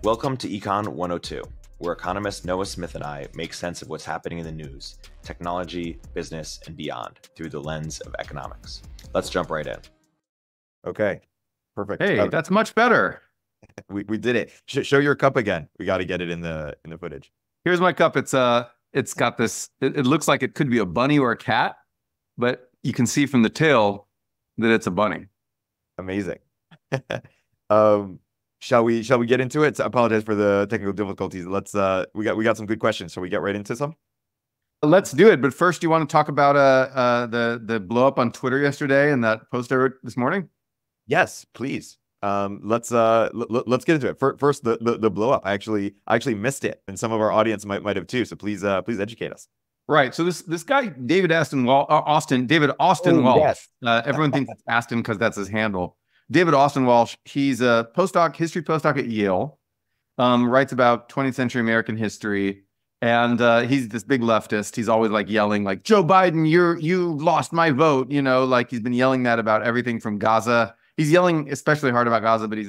Welcome to Econ 102, where economist Noah Smith and I make sense of what's happening in the news, technology, business, and beyond through the lens of economics. Let's jump right in. Okay, perfect. Hey, that's much better. We did it. Show your cup again. We got to get it in the footage. Here's my cup. It's got this. It looks like it could be a bunny or a cat, but you can see from the tail that it's a bunny. Amazing. Shall we get into it? I apologize for the technical difficulties. Let's we got some good questions. So we get right into some. Let's do it. But first, you want to talk about the blow up on Twitter yesterday and that post I wrote this morning? Yes, please. Let's get into it. First, the blow up. I actually missed it, and some of our audience might have too. So please educate us. Right. So this guy David Austin Walsh. Yes. Everyone thinks it's Aston because that's his handle. David Austin Walsh. He's a history postdoc at Yale. Writes about 20th century American history, and he's this big leftist. He's always like yelling like, Joe Biden, you lost my vote. You know, like he's been yelling that about everything from Gaza. He's yelling especially hard about Gaza, but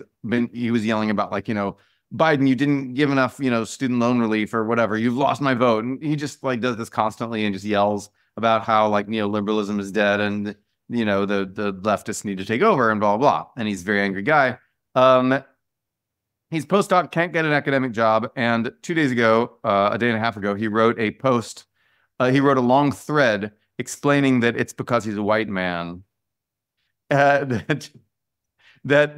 he was yelling about like, you know, Biden, you didn't give enough, you know, student loan relief or whatever. You've lost my vote. And he just like does this constantly and just yells about how like neoliberalism is dead and, you know, the leftists need to take over and blah, blah, blah. And he's a very angry guy. He's postdoc, can't get an academic job. And 2 days ago, a day and a half ago, he wrote a post. He wrote a long thread explaining that it's because he's a white man. That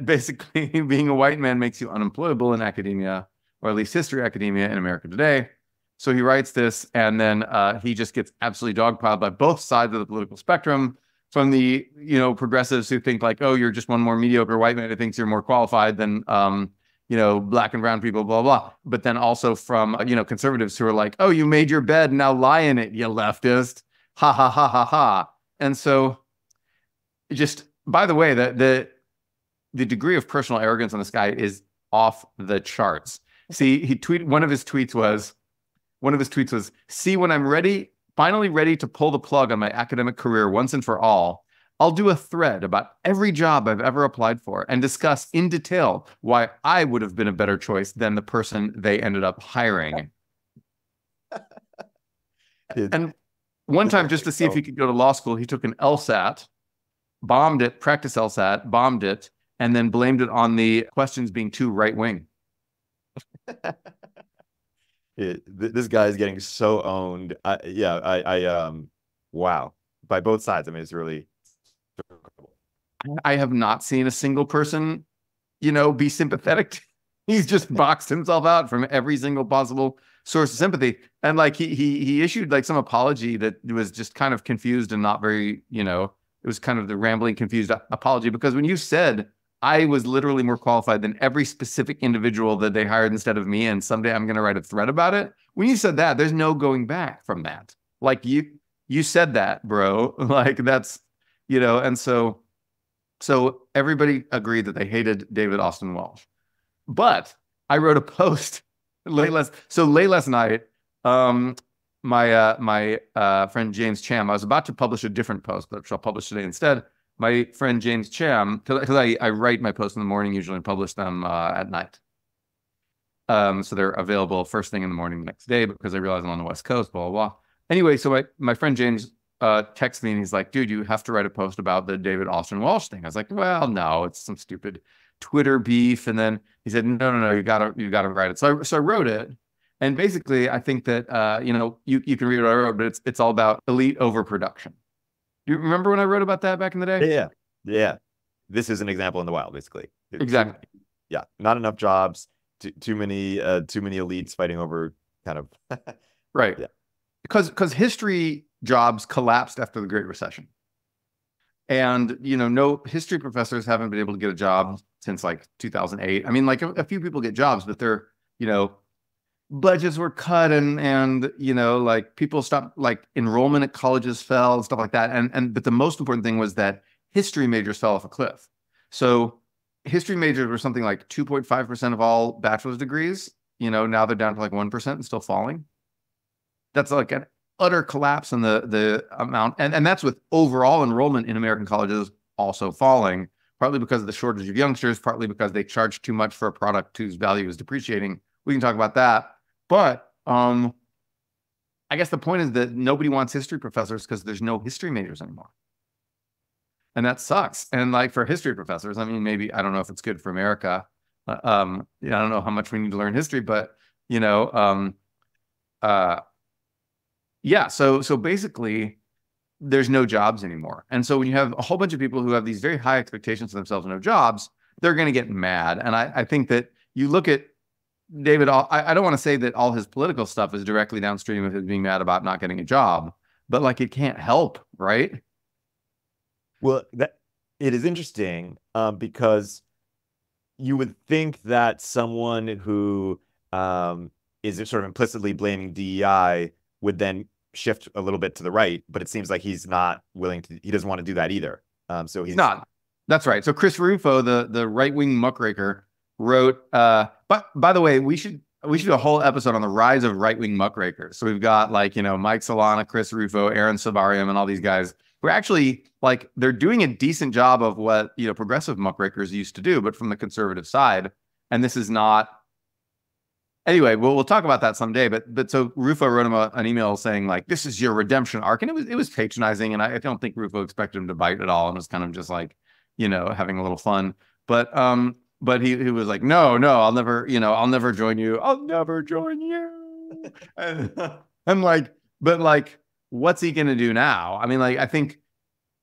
basically being a white man makes you unemployable in academia, or at least history academia in America today. So he writes this, and then he just gets absolutely dogpiled by both sides of the political spectrum, from the, you know, progressives who think like, oh, you're just one more mediocre white man who thinks you're more qualified than, you know, black and brown people, blah, blah. But then also from, you know, conservatives who are like, oh, you made your bed, now lie in it, you leftist. Ha, ha, ha, ha, ha. And so just, by the way, the degree of personal arrogance on this guy is off the charts. See, one of his tweets was, see, when I'm finally ready to pull the plug on my academic career once and for all, I'll do a thread about every job I've ever applied for and discuss in detail why I would have been a better choice than the person they ended up hiring. And one time, just to see if he could go to law school, he took an LSAT, bombed it, practice LSAT, bombed it, and then blamed it on the questions being too right-wing. This guy is getting so owned. Wow. By both sides. I mean, it's really incredible. I have not seen a single person, you know, be sympathetic. He's just boxed himself out from every single possible source of sympathy. And like he issued like some apology that was just kind of confused and not very, you know, it was kind of the rambling, confused apology, because when you said, I was literally more qualified than every specific individual that they hired instead of me, and someday I'm going to write a thread about it. When you said that, there's no going back from that. Like you said that, bro. Like that's, you know, and so everybody agreed that they hated David Austin Walsh. But I wrote a post late last night. My friend James Cham, I was about to publish a different post, but I'll publish today instead. My friend James Cham, because I write my posts in the morning usually and publish them at night. So they're available first thing in the morning the next day because I realize I'm on the West Coast, blah, blah, blah. Anyway, so my friend James texts me and he's like, dude, you have to write a post about the David Austin Walsh thing. I was like, well, no, it's some stupid Twitter beef. And then he said, no, you gotta write it. So I wrote it. And basically, I think that, you know, you can read what I wrote, but it's all about elite overproduction. Do you remember when I wrote about that back in the day? Yeah. This is an example in the wild, basically. Exactly. Yeah. Not enough jobs. Too many elites fighting over kind of. Right. Yeah. Because history jobs collapsed after the Great Recession. And, you know, no history professors haven't been able to get a job since like 2008. I mean, like a few people get jobs, but they're, you know, budgets were cut and you know, like people stopped, like enrollment at colleges fell and stuff like that. But the most important thing was that history majors fell off a cliff. So history majors were something like 2.5% of all bachelor's degrees. You know, now they're down to like 1% and still falling. That's like an utter collapse in the amount. And that's with overall enrollment in American colleges also falling, partly because of the shortage of youngsters, partly because they charge too much for a product whose value is depreciating. We can talk about that. But I guess the point is that nobody wants history professors because there's no history majors anymore. And that sucks. And like for history professors, I mean, maybe, I don't know if it's good for America. I don't know how much we need to learn history, but yeah. So basically, there's no jobs anymore. And so when you have a whole bunch of people who have these very high expectations of themselves and no jobs, they're going to get mad. And I think that you look at David, I don't want to say that all his political stuff is directly downstream of his being mad about not getting a job, but like it can't help, right? Well, it is interesting because you would think that someone who is sort of implicitly blaming DEI would then shift a little bit to the right, but it seems like he's not willing to. He doesn't want to do that either. So he's not. That's right. So Chris Rufo, the right-wing muckraker, wrote. But by the way, we should do a whole episode on the rise of right-wing muckrakers. So we've got like Mike Solana, Chris Rufo, Aaron Savarium, and all these guys who are actually like they're doing a decent job of what progressive muckrakers used to do, but from the conservative side. And this is not. Anyway, we'll talk about that someday. But so Rufo wrote him an email saying like, "This is your redemption arc," and it was patronizing, and I don't think Rufo expected him to bite at all, and was kind of just like having a little fun. But he was like, no, I'll never join you. I'll never join you. and like, but like, what's he gonna do now? I mean, like, I think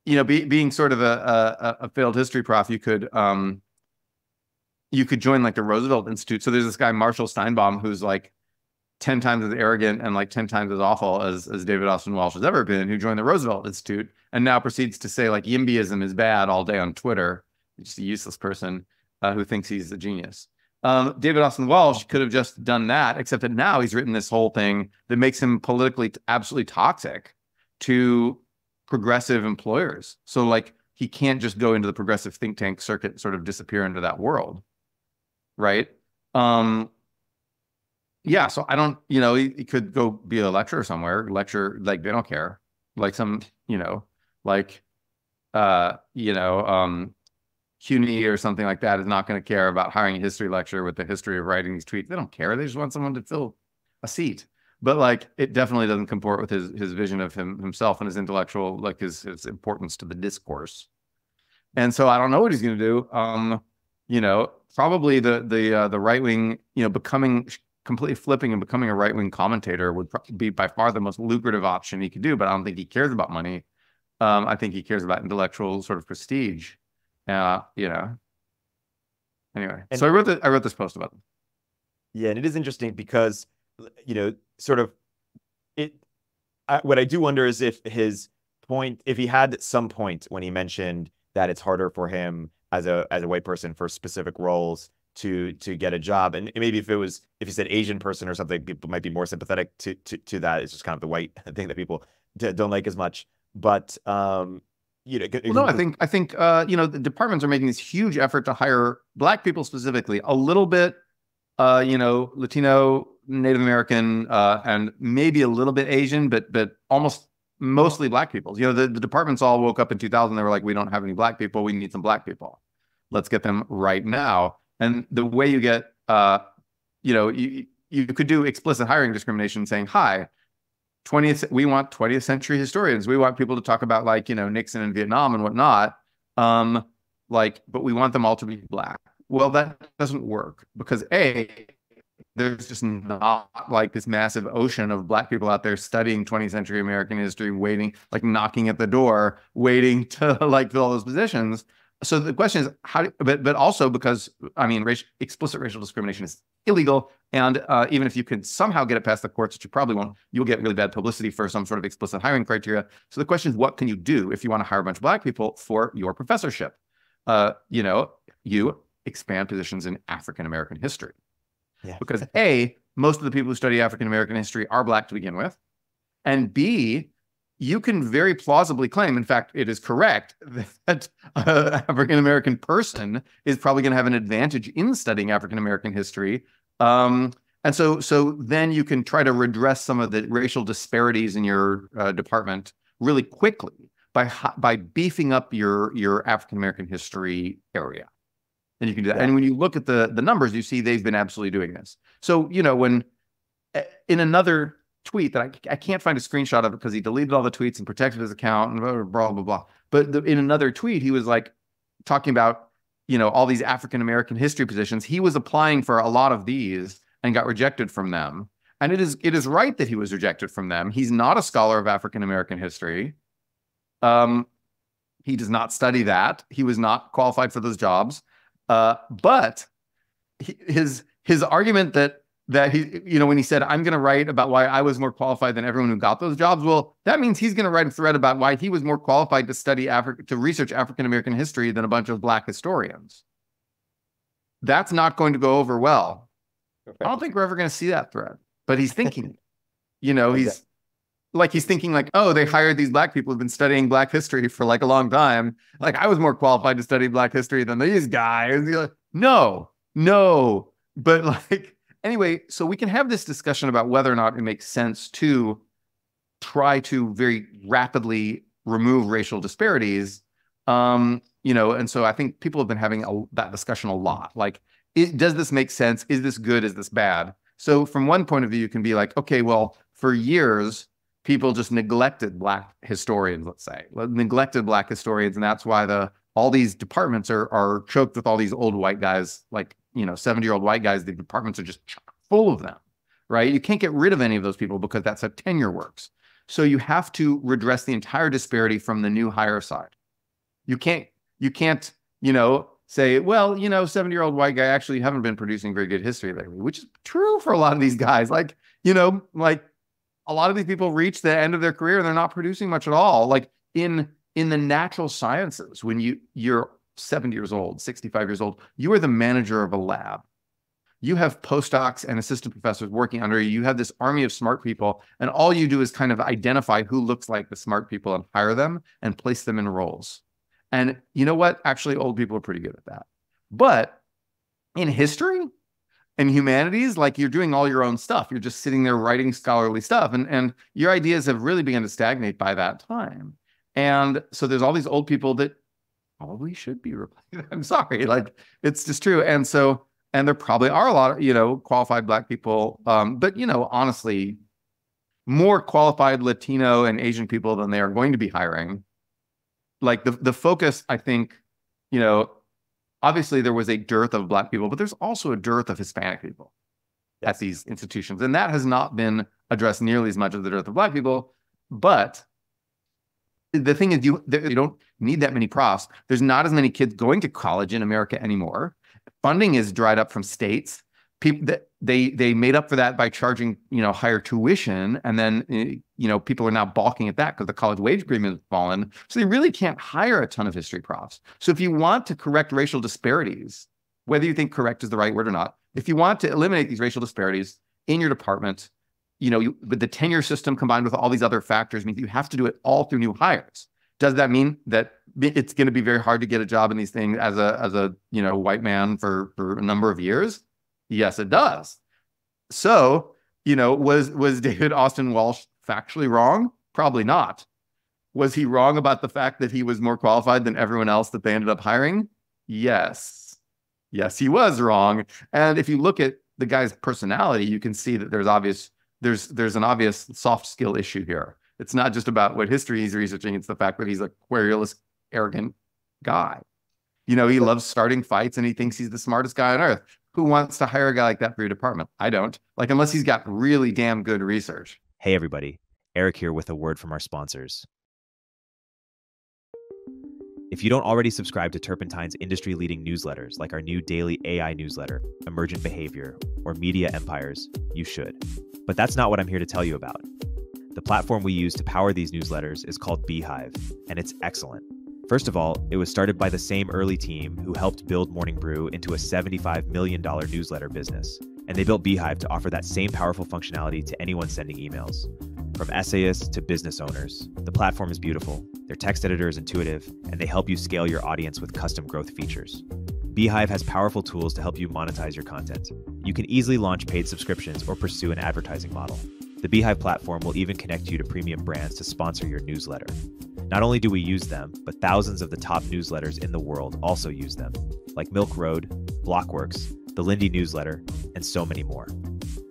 being sort of a failed history prof, you could join like the Roosevelt Institute. So there's this guy, Marshall Steinbaum, who's like 10 times as arrogant and like 10 times as awful as David Austin Walsh has ever been, who joined the Roosevelt Institute and now proceeds to say like YIMBYism is bad all day on Twitter. Just a useless person who thinks he's a genius. David Austin Walsh could have just done that, except that now he's written this whole thing that makes him politically absolutely toxic to progressive employers. So like he can't just go into the progressive think tank circuit and sort of disappear into that world. Right. Yeah. So I don't, he could go be a lecturer somewhere, lecture, like they don't care. Like some, CUNY or something like that is not going to care about hiring a history lecturer with the history of writing these tweets. They don't care. They just want someone to fill a seat. But like, it definitely doesn't comport with his vision of himself and his intellectual, like his importance to the discourse. And so I don't know what he's going to do. Probably the right wing, becoming completely flipping and becoming a right wing commentator would be by far the most lucrative option he could do. But I don't think he cares about money. I think he cares about intellectual sort of prestige. Anyway, so I wrote this post about them. Yeah, and it is interesting because sort of what I do wonder is if if he had some point when he mentioned that it's harder for him as a white person for specific roles to get a job, and maybe if he said Asian person or something, people might be more sympathetic to that. It's just kind of the white thing that people don't like as much. But no, I think the departments are making this huge effort to hire Black people specifically, a little bit Latino, Native American, and maybe a little bit Asian, but almost mostly Black people. The departments all woke up in 2000. They were like, we don't have any Black people. We need some Black people. Let's get them right now. And the way you get, you could do explicit hiring discrimination saying, hi, we want 20th century historians. We want people to talk about Nixon and Vietnam and whatnot. But we want them all to be Black. Well, that doesn't work because there's just not like this massive ocean of Black people out there studying 20th century American history, waiting, like knocking at the door, waiting to fill all those positions. So the question is but also because, explicit racial discrimination is illegal. And even if you can somehow get it past the courts, which you probably won't, you'll get really bad publicity for some sort of explicit hiring criteria. So the question is, what can you do if you want to hire a bunch of Black people for your professorship? You expand positions in African-American history. Yeah. Because A, most of the people who study African-American history are Black to begin with. And B, you can very plausibly claim, in fact, it is correct, that an African-American person is probably going to have an advantage in studying African-American history. And so then you can try to redress some of the racial disparities in your department really quickly by beefing up your African American history area. And you can do that. Yeah. And when you look at the numbers, you see they've been absolutely doing this. So, when in another tweet that I can't find a screenshot of it because he deleted all the tweets and protected his account and blah, blah, blah, blah. But in another tweet, he was like talking about, all these African American history positions. He was applying for a lot of these and got rejected from them. And it is right that he was rejected from them. He's not a scholar of African American history. He does not study that. He was not qualified for those jobs. But his argument that he, when he said, I'm going to write about why I was more qualified than everyone who got those jobs, well, that means he's going to write a thread about why he was more qualified to study to research African American history than a bunch of Black historians. That's not going to go over well. I don't think we're ever going to see that thread, but he's thinking, he's thinking like, oh, they hired these Black people who've been studying Black history for like a long time. Like I was more qualified to study Black history than these guys. Like, no. But like, anyway, so we can have this discussion about whether or not it makes sense to try to very rapidly remove racial disparities. And so I think people have been having that discussion a lot. Like, does this make sense? Is this good? Is this bad? So from one point of view, you can be like, okay, well, for years, people just neglected Black historians, let's say, neglected Black historians. And that's why all these departments are choked with all these old white guys, like, 70-year-old white guys. The departments are just full of them, right? You can't get rid of any of those people because that's how tenure works. So you have to redress the entire disparity from the new hire side. You can't, say, well, 70-year-old white guy, actually you haven't been producing very good history lately, which is true for a lot of these guys. Like, like a lot of these people reach the end of their career and they're not producing much at all. Like in the natural sciences, when you're 70 years old, 65 years old, you are the manager of a lab. You have postdocs and assistant professors working under you. You have this army of smart people, and all you do is kind of identify who looks like the smart people and hire them and place them in roles. And you know what? Actually, old people are pretty good at that. But in history and humanities, like you're doing all your own stuff. You're just sitting there writing scholarly stuff. And your ideas have really begun to stagnate by that time. And so there's all these old people that probably should be replaced. I'm sorry, like it's just true. And there probably are a lot of, qualified Black people. But, honestly, more qualified Latino and Asian people than they are going to be hiring. Like the focus, I think, obviously there was a dearth of Black people, but there's also a dearth of Hispanic people at these institutions. And that has not been addressed nearly as much as the dearth of Black people. But the thing is, you don't need that many profs. There's not as many kids going to college in America anymore. Funding is dried up from states. People that they made up for that by charging higher tuition, and then people are now balking at that because the college wage agreement has fallen. So they really can't hire a ton of history profs. So if you want to correct racial disparities, whether you think correct is the right word or not, if you want to eliminate these racial disparities in your department, with the tenure system combined with all these other factors means you have to do it all through new hires. Does that mean that it's going to be very hard to get a job in these things as a white man for a number of years? Yes, it does. So, was David Austin Walsh factually wrong? Probably not. Was he wrong about the fact that he was more qualified than everyone else that they ended up hiring? Yes. Yes, he was wrong. And if you look at the guy's personality, you can see that there's an obvious soft skill issue here. It's not just about what history he's researching. It's the fact that he's a querulous, arrogant guy. He loves starting fights and he thinks he's the smartest guy on earth. Who wants to hire a guy like that for your department? I don't. Like, unless he's got really damn good research. Hey, everybody. Erik here with a word from our sponsors. If you don't already subscribe to Turpentine's industry-leading newsletters, like our new daily AI newsletter, Emergent Behavior, or Media Empires, you should. But that's not what I'm here to tell you about. The platform we use to power these newsletters is called Beehiiv, and it's excellent. First of all, it was started by the same early team who helped build Morning Brew into a $75 million newsletter business. And they built Beehiiv to offer that same powerful functionality to anyone sending emails. From essayists to business owners, the platform is beautiful, their text editor is intuitive, and they help you scale your audience with custom growth features. Beehiiv has powerful tools to help you monetize your content. You can easily launch paid subscriptions or pursue an advertising model. The Beehiiv platform will even connect you to premium brands to sponsor your newsletter. Not only do we use them, but thousands of the top newsletters in the world also use them, like Milk Road, Blockworks, the Lindy newsletter, and so many more.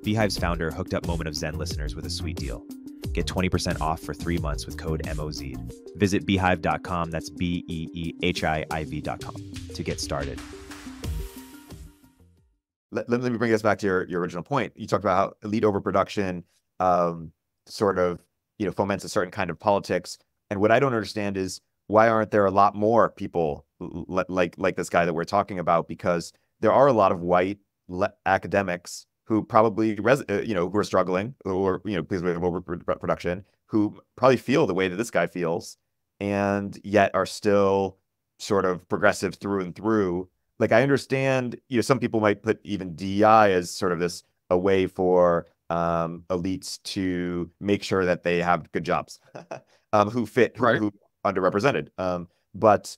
Beehiiv's founder hooked up Moment of Zen listeners with a sweet deal. Get 20% off for 3 months with code MOZ. Visit beehiiv.com, that's BEEHIIV.com, to get started. Let me bring us back to your original point. You talked about how elite overproduction sort of foments a certain kind of politics. And what I don't understand is why aren't there a lot more people like this guy that we're talking about? Because there are a lot of white academics who probably who are struggling, or because we have overproduction, who probably feel the way that this guy feels, and yet are still sort of progressive through and through. Like, I understand, some people might put even DEI as sort of a way for elites to make sure that they have good jobs, who fit, Right. who underrepresented. But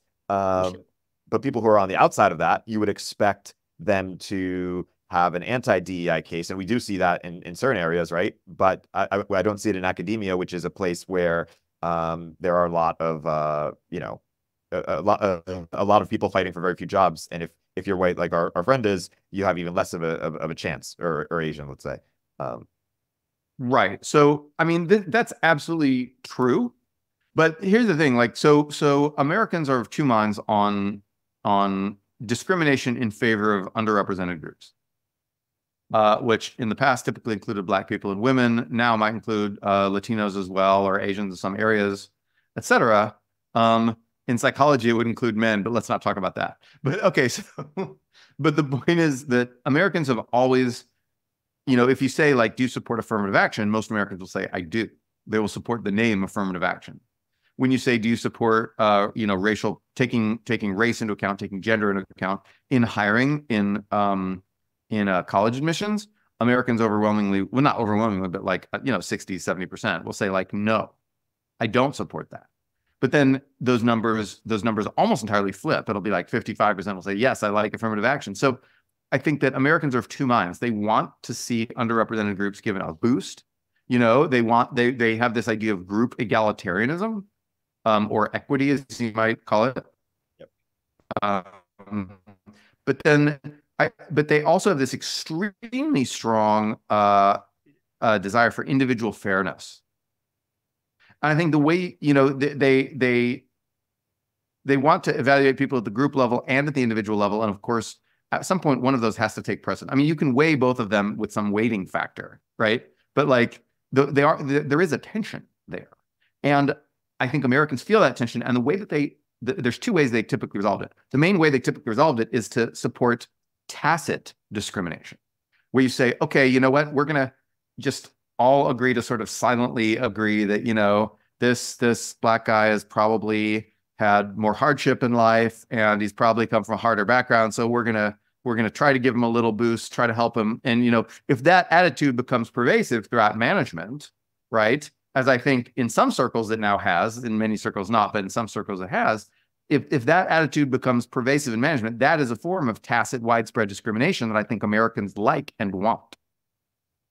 people who are on the outside of that, you would expect them to have an anti-DEI case, and we do see that in certain areas, right? But I don't see it in academia, which is a place where there are a lot of a lot of people fighting for very few jobs, and if you're white like our friend is, you have even less of a chance, or Asian, let's say. Right. So, I mean, that's absolutely true. But here's the thing, like, so Americans are of two minds on discrimination in favor of underrepresented groups, which in the past typically included Black people and women, now might include Latinos as well, or Asians in some areas, etc. In psychology, it would include men, but let's not talk about that. But okay, so, but the point is that Americans have always, if you say, like, do you support affirmative action? Most Americans will say, I do. They will support the name affirmative action. When you say, do you support, racial, taking race into account, taking gender into account in hiring, in college admissions, Americans overwhelmingly, well, not overwhelmingly, but like, 60, 70% will say, like, no, I don't support that. But then those numbers almost entirely flip. It'll be like 55% will say, yes, I like affirmative action. So I think that Americans are of two minds. They want to see underrepresented groups given a boost. They have this idea of group egalitarianism, or equity, as you might call it. Yep. But they also have this extremely strong desire for individual fairness. And I think the way, they want to evaluate people at the group level and at the individual level. And of course, at some point, one of those has to take precedent. I mean, you can weigh both of them with some weighting factor, right? But like, there is a tension there. And I think Americans feel that tension. And the way that there's two ways they typically resolved it. The main way they typically resolved it is to support tacit discrimination, where you say, okay, you know what, we're going to just all agree to sort of silently agree that, this Black guy has probably had more hardship in life, and he's probably come from a harder background. So we're going to try to give him a little boost, try to help him. And, if that attitude becomes pervasive throughout management, right, as I think in some circles it now has, in many circles not, but in some circles it has, if that attitude becomes pervasive in management, that is a form of tacit, widespread discrimination that I think Americans like and want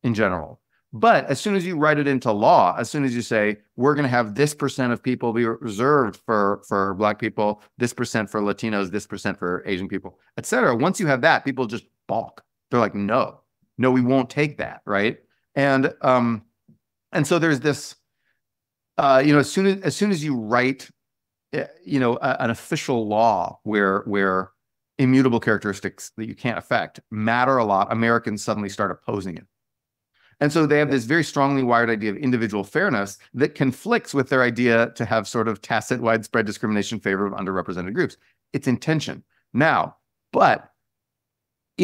in general. But as soon as you write it into law, as soon as you say, we're going to have this percent of people be reserved for Black people, this percent for Latinos, this percent for Asian people, et cetera, once you have that, people just balk. They're like, no, we won't take that, right? And so there's this, as soon as you write, an official law where immutable characteristics that you can't affect matter a lot, Americans suddenly start opposing it. And so they have this very strongly wired idea of individual fairness that conflicts with their idea to have sort of tacit, widespread discrimination in favor of underrepresented groups. It's in tension. Now, but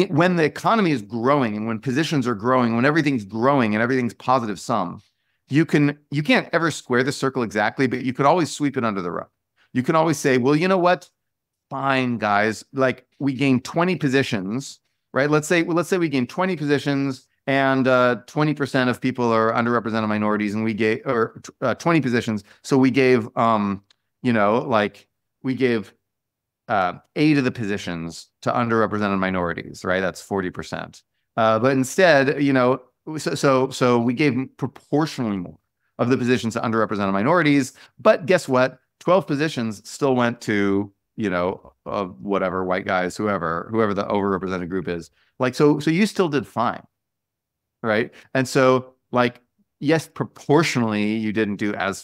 when the economy is growing and when positions are growing, when everything's growing and everything's positive sum, you can't ever square the circle exactly, but you could always sweep it under the rug. You can always say, well, you know what? Fine, guys. Like, we gained 20 positions, right? Let's say we gained 20 positions and 20% of people are underrepresented minorities, and we gave 20 positions. So we gave, we gave 8 of the positions to underrepresented minorities, right? That's 40%. But instead, so we gave proportionally more of the positions to underrepresented minorities. But guess what? 12 positions still went to, whatever, white guys, whoever the overrepresented group is. Like, so you still did fine, right? And so, like, yes, proportionally, you didn't do as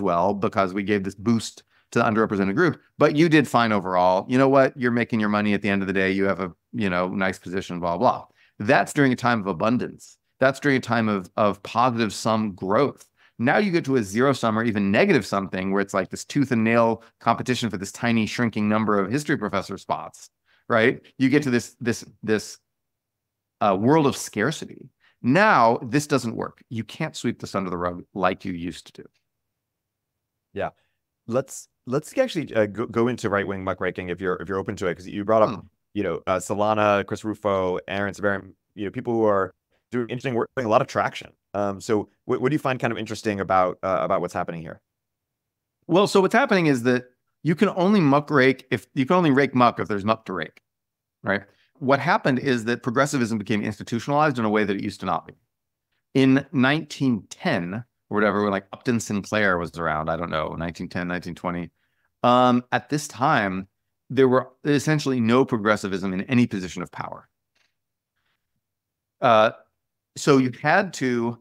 well because we gave this boost to the underrepresented group, but you did fine overall. You know what? You're making your money at the end of the day. You have a, nice position, blah, blah. That's during a time of abundance. That's during a time of positive sum growth. Now you get to a zero sum or even negative something where it's like this tooth and nail competition for this tiny shrinking number of history professor spots, right? You get to this world of scarcity. Now this doesn't work. You can't sweep this under the rug like you used to do. Yeah, let's actually go into right-wing muckraking if you're open to it, because you brought up Solana, Chris Rufo, Aaron Sabarium, people who are doing interesting work, getting a lot of traction. So what do you find kind of interesting about what's happening here? Well, so what's happening is that you can only rake muck if there's muck to rake, right? What happened is that progressivism became institutionalized in a way that it used to not be. In 1910 or whatever, when like Upton Sinclair was around, I don't know, 1910, 1920. At this time, there were essentially no progressivism in any position of power. So you had to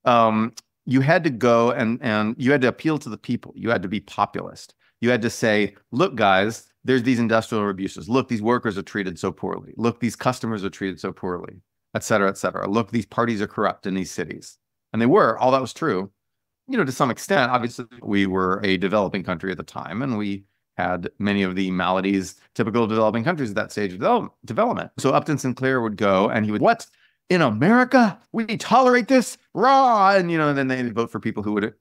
go and you had to appeal to the people. You had to be populist. You had to say, look, guys, there's these industrial abuses. Look, these workers are treated so poorly. Look, these customers are treated so poorly, et cetera, et cetera. Look, these parties are corrupt in these cities. And they were, all that was true. To some extent, obviously, we were a developing country at the time, and we had many of the maladies typical of developing countries at that stage of development. So Upton Sinclair would go and he would, what? In America, we tolerate this? Raw! And, and then they'd vote for people who would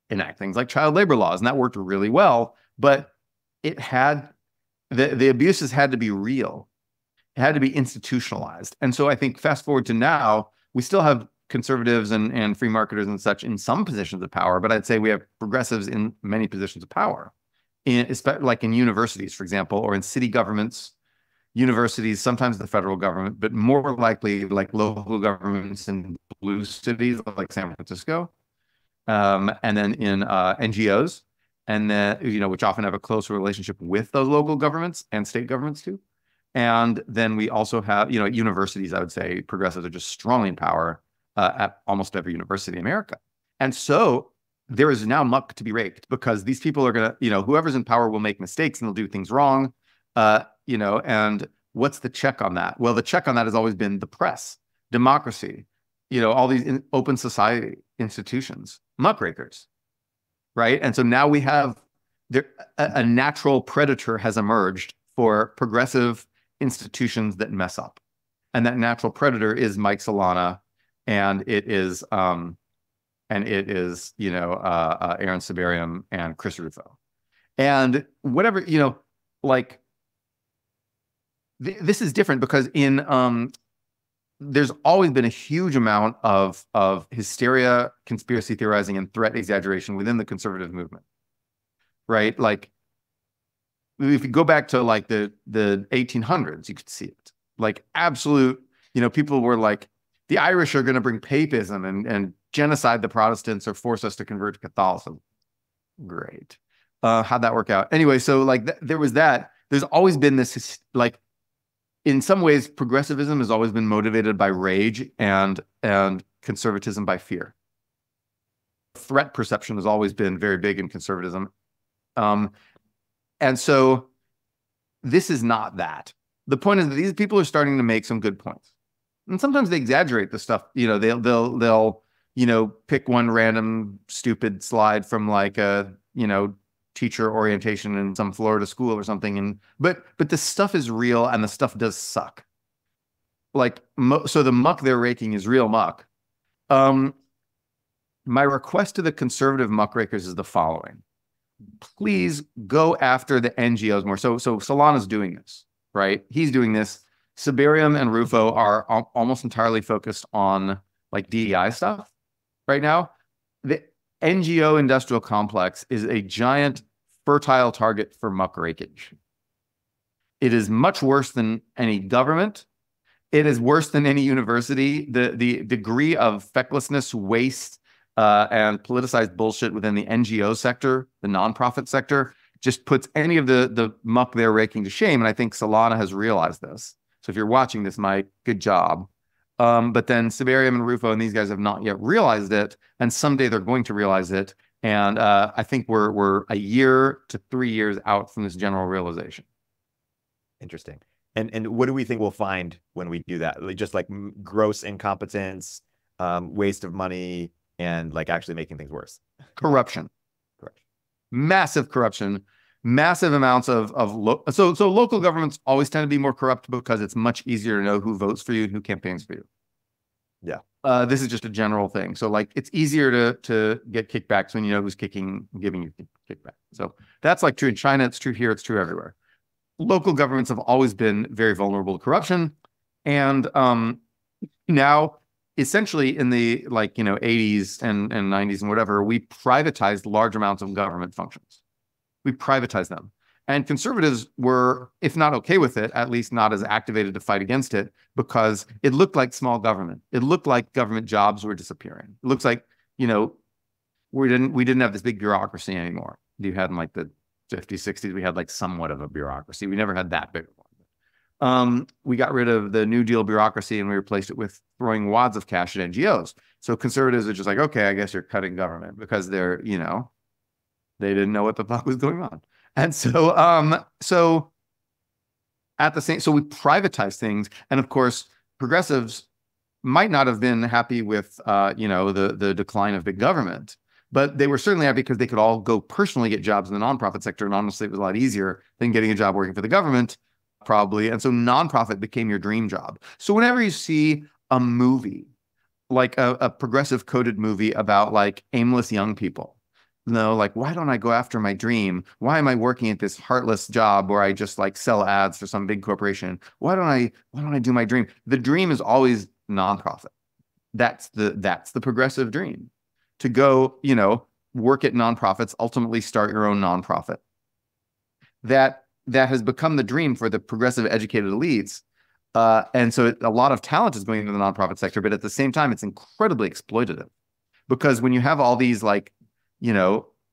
enact things like child labor laws. And that worked really well. But it had, the abuses had to be real. It had to be institutionalized. And so I think fast forward to now, we still have conservatives and free marketers and such in some positions of power, but I'd say we have progressives in many positions of power, like in universities, for example, or in city governments, universities, sometimes the federal government, but more likely like local governments in blue cities like San Francisco, and then in NGOs, and then which often have a closer relationship with those local governments and state governments too. And then we also have, at universities, I would say progressives are just strongly in power at almost every university in America. And so there is now muck to be raked because these people are going to, whoever's in power will make mistakes and they'll do things wrong. And what's the check on that? Well, the check on that has always been the press, democracy, all these open society institutions, muckrakers, right? And so now we have a natural predator has emerged for progressive institutions that mess up. And that natural predator is Mike Solana, and it is Aaron Sabarium and Chris Rufo. And whatever, this is different because there's always been a huge amount of hysteria, conspiracy theorizing, and threat exaggeration within the conservative movement, right? Like, if you go back to like the 1800s, you could see it. Like absolute, people were like, the Irish are going to bring papism and genocide the Protestants or force us to convert to Catholicism. Great. How'd that work out? Anyway, so like there was that. There's always been this, like, in some ways, progressivism has always been motivated by rage and conservatism by fear. Threat perception has always been very big in conservatism. And so this is not that. The point is that these people are starting to make some good points. And sometimes they exaggerate the stuff. They'll pick one random stupid slide from like a, teacher orientation in some Florida school or something. But this stuff is real and the stuff does suck. Like, so the muck they're raking is real muck. My request to the conservative muckrakers is the following. Please go after the NGOs more. So Solana's doing this, right? He's doing this. Sabarium and Rufo are almost entirely focused on like DEI stuff right now. The NGO industrial complex is a giant fertile target for muckrakage. It is much worse than any government. It is worse than any university. The degree of fecklessness, waste, and politicized bullshit within the NGO sector, the nonprofit sector, just puts any of the muck they're raking to shame. And I think Solana has realized this. So if you're watching this, Mike, good job. But then Siberium and Rufo and these guys have not yet realized it, and someday they're going to realize it. And I think we're a year to 3 years out from this general realization. Interesting. And what do we think we'll find when we do that? Just like gross incompetence, waste of money, and like actually making things worse. Corruption. Correct. Massive corruption. Massive amounts of so local governments always tend to be more corrupt because it's much easier to know who votes for you and who campaigns for you. Yeah. This is just a general thing. So like it's easier to get kickbacks when you know who's giving you kickback. So that's like true in China. It's true here. It's true everywhere. Local governments have always been very vulnerable to corruption, and now essentially in the 80s and 90s and whatever, we privatized large amounts of government functions. We privatized them. And conservatives were, if not okay with it, at least not as activated to fight against it, because it looked like small government. It looked like government jobs were disappearing. It looks like, we didn't have this big bureaucracy anymore. You had in like the 50s, 60s, we had like somewhat of a bureaucracy. We never had that big one. We got rid of the New Deal bureaucracy and we replaced it with throwing wads of cash at NGOs. So conservatives are just like, okay, I guess you're cutting government because they're, they didn't know what the fuck was going on. And so, so we privatized things. And of course, progressives might not have been happy with, the decline of big government, but they were certainly happy because they could all go personally get jobs in the nonprofit sector. And honestly, it was a lot easier than getting a job working for the government, probably. And so nonprofit became your dream job. So whenever you see a movie, like a progressive coded movie about like aimless young people, like, why don't I go after my dream? Why am I working at this heartless job where I just like sell ads for some big corporation? Why don't I do my dream? The dream is always nonprofit. That's the progressive dream. To go, work at nonprofits, ultimately start your own nonprofit. That has become the dream for the progressive educated elites. And so a lot of talent is going into the nonprofit sector, but at the same time, it's incredibly exploitative. Because when you have all these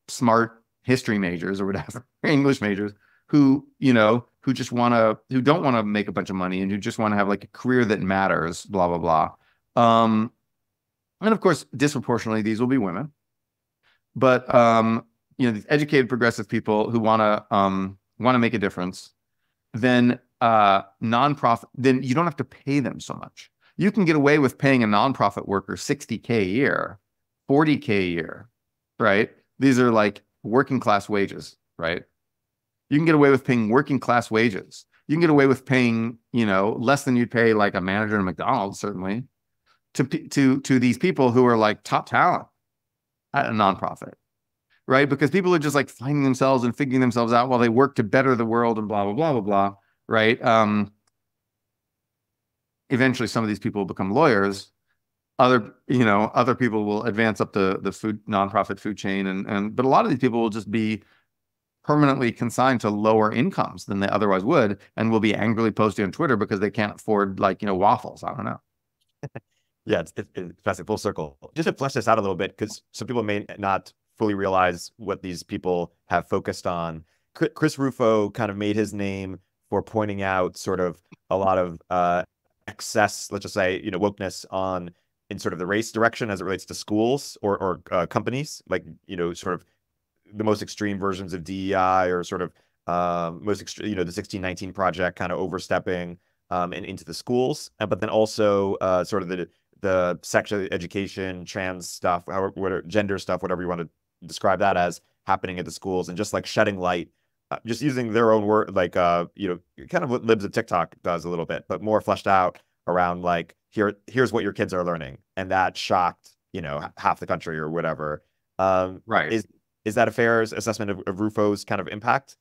smart history majors or whatever, English majors who don't want to make a bunch of money and who just want to have like a career that matters, blah, blah, blah. And of course, disproportionately, these will be women. But, these educated progressive people who want to make a difference, then nonprofit, then you don't have to pay them so much. You can get away with paying a nonprofit worker $60K a year, $40K a year, right? These are like working class wages, right? You can get away with paying working class wages. You can get away with paying, less than you'd pay like a manager at McDonald's, certainly, to these people who are like top talent at a nonprofit, right? Because people are just like finding themselves and figuring themselves out while they work to better the world and blah, blah, blah, blah, blah, right? Eventually, some of these people will become lawyers. Other people will advance up the nonprofit food chain, but a lot of these people will just be permanently consigned to lower incomes than they otherwise would, and will be angrily posting on Twitter because they can't afford waffles. I don't know. Yeah, it's full circle. Just to flesh this out a little bit, because some people may not fully realize what these people have focused on. Chris Rufo kind of made his name for pointing out sort of a lot of excess, let's just say, wokeness in sort of the race direction as it relates to schools or companies, like, sort of the most extreme versions of DEI or sort of most extreme, the 1619 Project kind of overstepping and into the schools, but then also sort of the sexual education, trans stuff, gender stuff, whatever you want to describe that as, happening at the schools, and just like shedding light, just using their own word, like kind of what Libs of TikTok does a little bit, but more fleshed out around like, here's what your kids are learning, and that shocked half the country or whatever. Right? Is that a fair assessment of Rufo's kind of impact?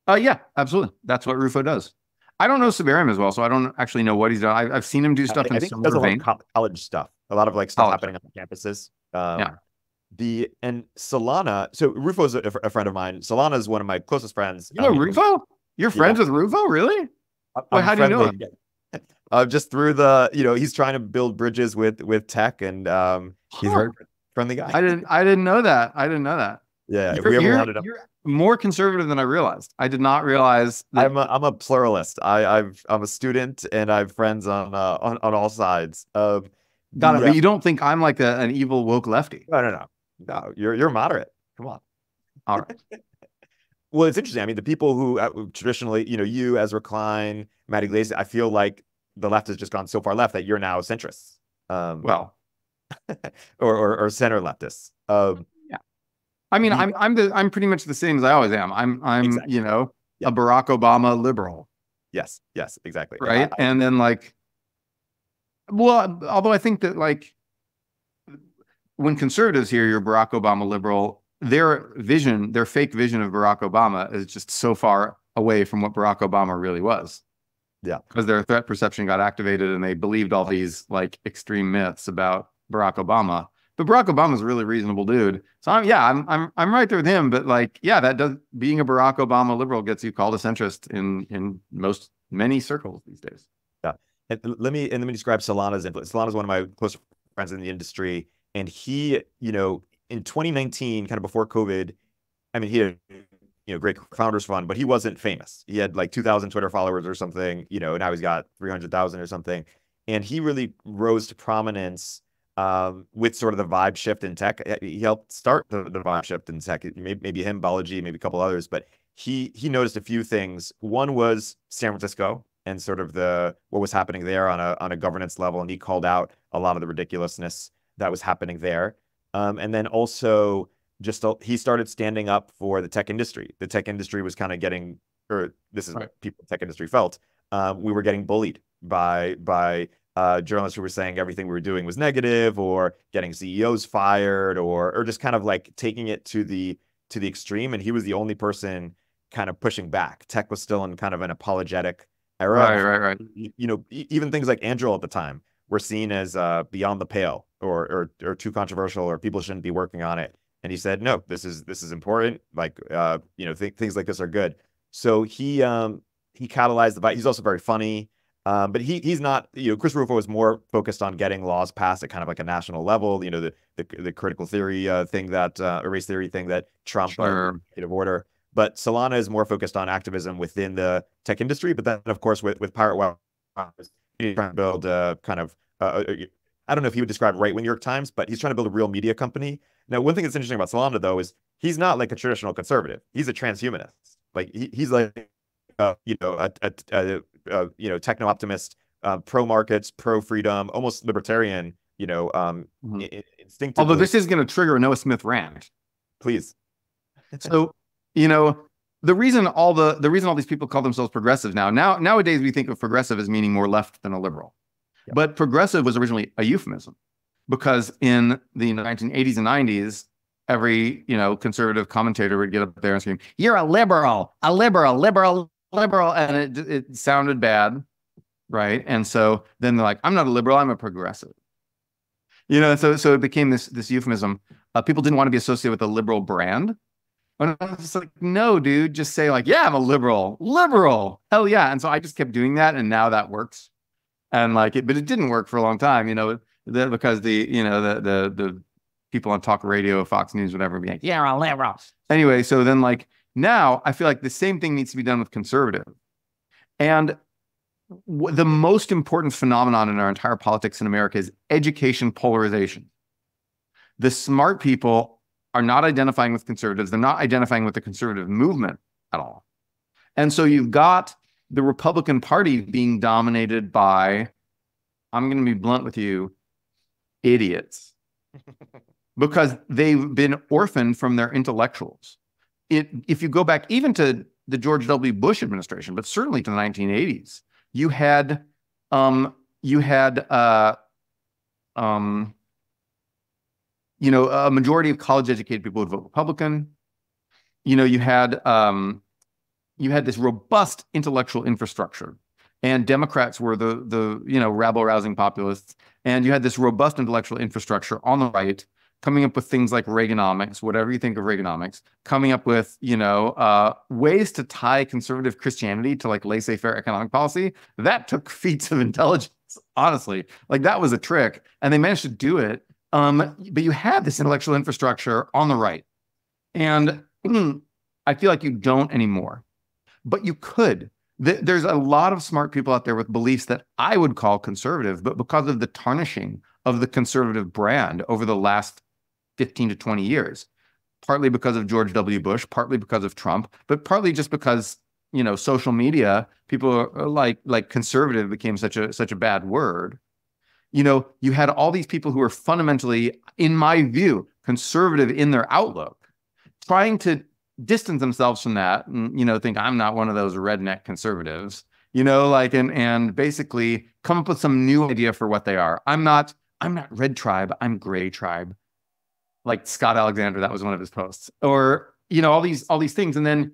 Yeah, absolutely. That's what Rufo does. I don't know Siberium as well, so I don't actually know what he's done. I've seen him do stuff in similar vein. College stuff, a lot of like stuff happening on campuses. And Solana. So Rufo is a friend of mine. Solana is one of my closest friends. You know Rufo? You're friends with Rufo, really? How do you know him? just through the, he's trying to build bridges with tech, and he's a very friendly guy. I didn't know that. I didn't know that. Yeah, if we ever wanted him. You're more conservative than I realized. I did not realize that. I'm a pluralist. I'm a student, and I have friends on all sides. Got it. But you don't think I'm like an evil woke lefty? No. You're moderate. Come on. All right. Well, it's interesting. I mean, the people who traditionally, you, Ezra Klein, Matt Iglesias, I feel like the left has just gone so far left that you're now centrists. Well, or center leftists. Yeah. I mean, I'm pretty much the same as I always am. I'm exactly. A Barack Obama liberal. Yes, exactly. Right. And then although I think that when conservatives hear you're Barack Obama liberal, their fake vision of Barack Obama is just so far away from what Barack Obama really was. Yeah. Because their threat perception got activated and they believed all these extreme myths about Barack Obama. But Barack Obama's a really reasonable dude. So I'm right there with him. But being a Barack Obama liberal gets you called a centrist in many circles these days. Yeah. And let me describe Solana's influence. Solana's one of my close friends in the industry. And he, in 2019, kind of before COVID, I mean, he had, great founders fund, but he wasn't famous. He had 2,000 Twitter followers or something, now he's got 300,000 or something. And he really rose to prominence with sort of the vibe shift in tech. He helped start the vibe shift in tech. Maybe him, Balaji, maybe a couple others, but he noticed a few things. One was San Francisco and sort of what was happening there on a governance level. And he called out a lot of the ridiculousness that was happening there. And then also he started standing up for the tech industry. The tech industry was kind of getting, or this is what people in the tech industry felt, we were getting bullied by journalists who were saying everything we were doing was negative, or getting CEOs fired, or just kind of taking it to the extreme. And he was the only person kind of pushing back. Tech was still in kind of an apologetic era. Right. Even things like Anduril at the time were seen as beyond the pale, or too controversial, or people shouldn't be working on it. And he said, no, this is important. Things like this are good. So he catalyzed the fight. He's also very funny. But he's not, Chris Rufo was more focused on getting laws passed at kind of a national level, the critical theory thing that, race theory thing that Trump executive order. But Solana is more focused on activism within the tech industry. But then, of course, with Pirate Well, he's trying to build I don't know if he would describe right-wing New York Times, but he's trying to build a real media company. Now, one thing that's interesting about Solana, though, is he's not like a traditional conservative. He's a transhumanist. He's techno optimist, pro markets, pro freedom, almost libertarian, instinctively. Although this is going to trigger a Noah Smith rant. Please. So, the reason all these people call themselves progressive nowadays we think of progressive as meaning more left than a liberal. Yep. But progressive was originally a euphemism, because in the 1980s and 90s, every conservative commentator would get up there and scream, "You're a liberal, and it sounded bad, right? And so then they're like, "I'm not a liberal, I'm a progressive." So it became this euphemism. People didn't want to be associated with a liberal brand. And I was just like, no, dude, just say yeah, I'm a liberal, hell yeah. And so I just kept doing that, and now that works. And but it didn't work for a long time, because the people on talk radio, Fox News, whatever, be like, "Yeah, I'm a liberal." Anyway, so then now I feel like the same thing needs to be done with conservative. And the most important phenomenon in our entire politics in America is education polarization. The smart people are not identifying with conservatives. They're not identifying with the conservative movement at all. And so you've got the Republican Party being dominated by, I'm going to be blunt with you, idiots. Because they've been orphaned from their intellectuals. If you go back even to the George W. Bush administration, but certainly to the 1980s, you had a majority of college-educated people would vote Republican. You had this robust intellectual infrastructure, and Democrats were the rabble-rousing populists, and you had this robust intellectual infrastructure on the right coming up with things like Reaganomics, whatever you think of Reaganomics, coming up with, ways to tie conservative Christianity to like laissez-faire economic policy. That took feats of intelligence, honestly. Like that was a trick, and they managed to do it. But you had this intellectual infrastructure on the right, and I feel like you don't anymore, but you could. There's a lot of smart people out there with beliefs that I would call conservative, but because of the tarnishing of the conservative brand over the last 15 to 20 years, partly because of George W. Bush, partly because of Trump, but partly just because, social media, people are like conservative became such a bad word. You had all these people who were fundamentally, in my view, conservative in their outlook, trying to distance themselves from that and, think I'm not one of those redneck conservatives, and basically come up with some new idea for what they are. I'm not red tribe, I'm gray tribe. Like Scott Alexander, that was one of his posts. Or, all these things. And then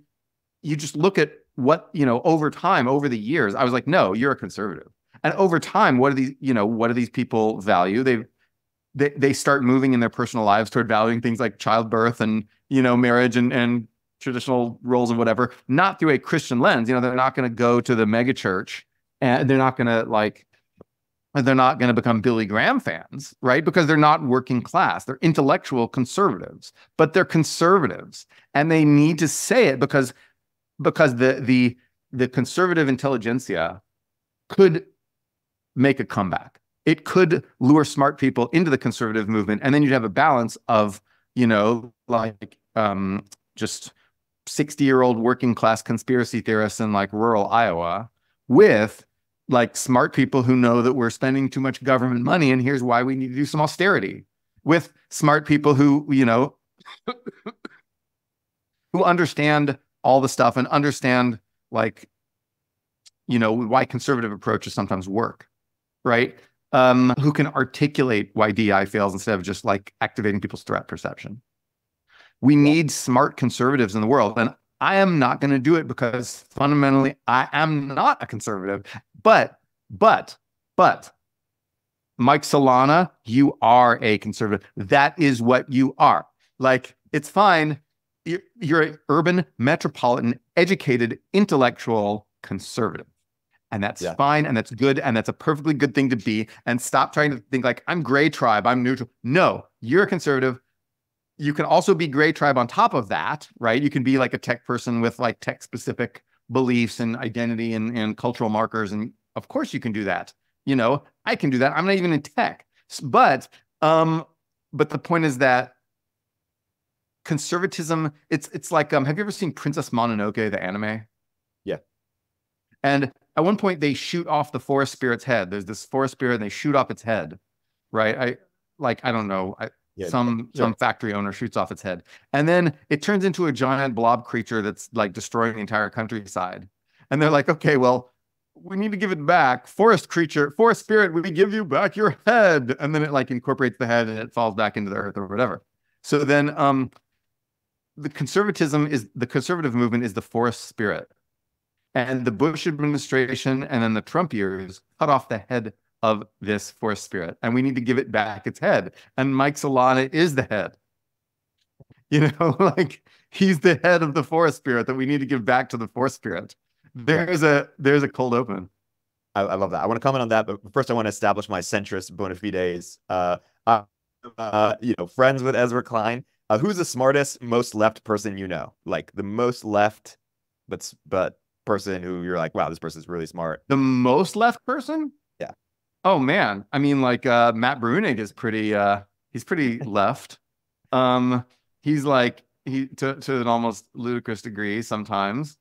you just look at what, over time, over the years, I was like, no, you're a conservative. And over time, what do these people value? They start moving in their personal lives toward valuing things like childbirth and, marriage and traditional roles and whatever, not through a Christian lens. They're not going to go to the mega church, and they're not going to become Billy Graham fans, right? Because they're not working class. They're intellectual conservatives, but they're conservatives, and they need to say it because the conservative intelligentsia could make a comeback. It could lure smart people into the conservative movement, and then you'd have a balance of, just 60-year-old working class conspiracy theorists in like rural Iowa with like smart people who know that we're spending too much government money and here's why we need to do some austerity, with smart people who, who understand all the stuff and understand why conservative approaches sometimes work, right? Who can articulate why DI fails instead of just like activating people's threat perception. We need smart conservatives in the world. And I am not going to do it because fundamentally I am not a conservative. But Mike Solana, you are a conservative. That is what you are. Like, it's fine. You're an urban, metropolitan, educated, intellectual conservative. And that's fine, and that's good, and that's a perfectly good thing to be. And stop trying to think like, I'm gray tribe, I'm neutral. No, you're a conservative. You can also be gray tribe on top of that, right? You can be like a tech person with like tech-specific beliefs and identity and cultural markers. And of course you can do that. I can do that. I'm not even in tech. But the point is that conservatism, it's like, have you ever seen Princess Mononoke, the anime? Yeah. And at one point they shoot off the forest spirit's head. There's this forest spirit and they shoot off its head, right? I don't know. Some factory owner shoots off its head. And then it turns into a giant blob creature that's like destroying the entire countryside. And they're like, okay, well, we need to give it back. Forest spirit, we give you back your head. And then it like incorporates the head and it falls back into the earth or whatever. So then the conservative movement is the forest spirit. And the Bush administration and then the Trump years cut off the head of this forest spirit, and we need to give it back its head. And Mike Solana is the head. Like he's the head of the forest spirit that we need to give back to the forest spirit. There's a cold open. I love that. I want to comment on that, but first I want to establish my centrist bona fides. Friends with Ezra Klein. Who's the smartest, most left person you know? Like the most left, but person who you're like, wow, this person's really smart. The most left person? Yeah. Oh man, I mean, like Matt Bruenig is he's pretty left. He's like to an almost ludicrous degree sometimes.